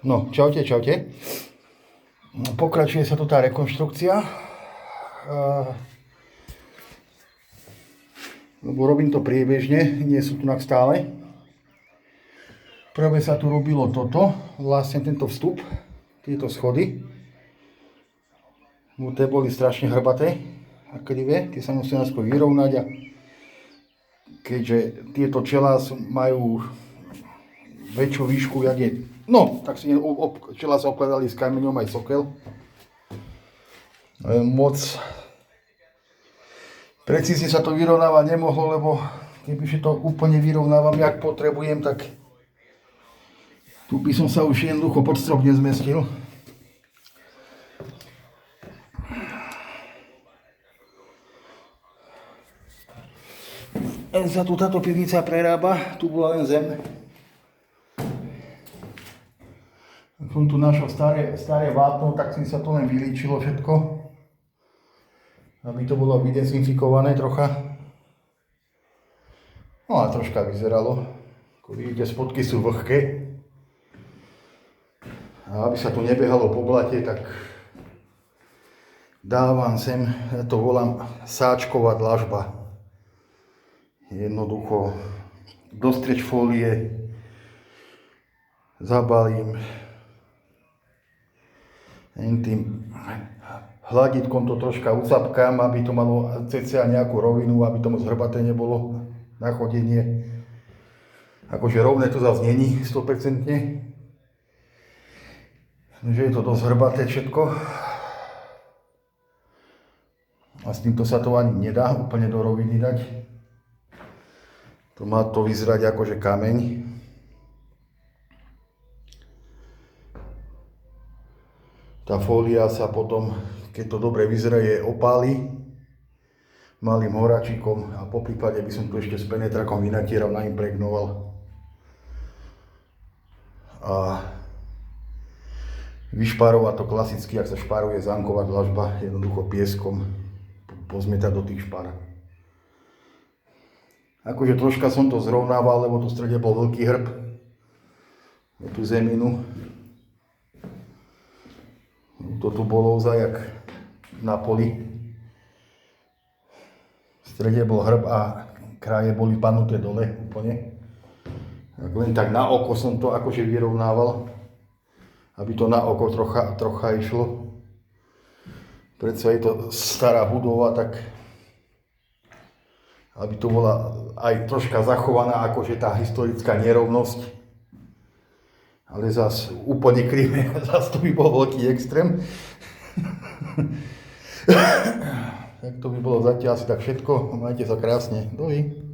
No, čaute, čaute. Pokračuje sa tu tá rekonštrukcia. Lebo robím to priebežne, nie sú tu stále. Prvé sa tu robilo toto, vlastne tento vstup, tieto schody. Tie boli strašne hrbaté a krivé, tie sa musia najskôr vyrovnať a keďže tieto čelá majú väčšiu výšku, jak je, no, tak si čelá sa okladali s kameňom aj sokel. Moc precízne sa to vyrovnávať nemohlo, lebo kebyže to úplne vyrovnávam, jak potrebujem, tak tu by som sa už jednoducho pod strop nezmestil. Sa tu táto pivnica prerába, tu bola len zem. Som tu našiel staré vlátno, tak si sa to len vylíčilo všetko, aby to bolo vydezinfikované trocha. No a troška vyzeralo. Ako vidíte, spodky sú vlhké. A aby sa tu nebehalo po blate, tak dávam sem, ja to volám sáčková dlažba. Jednoducho dostrieč fólie, zabalím tým hladítkom to troška ucapkám, aby to malo cca nejakú rovinu, aby to moc hrbaté nebolo na chodenie. Akože rovné to zase není 100%. Že je to dosť hrbaté všetko. A s týmto sa to ani nedá úplne do roviny dať. To má to vyzerať akože kameň. Tá fólia sa potom, keď to dobre vyzerá, opáli malým horačikom a po prípade by som tu ešte s penetrakom vynatieral, naimpregnoval. A vyšpárovať to klasicky, ak sa špáruje zánková dlažba, jednoducho pieskom pozmietať do tých špár. Akože troška som to zrovnával, lebo tu v strede bol veľký hrb. Je tu zeminu. To tu bolo jak na poli. V strede bol hrb a kraje boli panuté dole úplne. Len tak na oko som to akože vyrovnával, aby to na oko trocha išlo. Predsa je to stará budova, tak aby to bola aj troška zachovaná, akože tá historická nerovnosť. Ale zas úplne krivé, zas to by bol veľký extrém. Tak to by bolo zatiaľ asi tak všetko. Majte sa krásne. Dovi.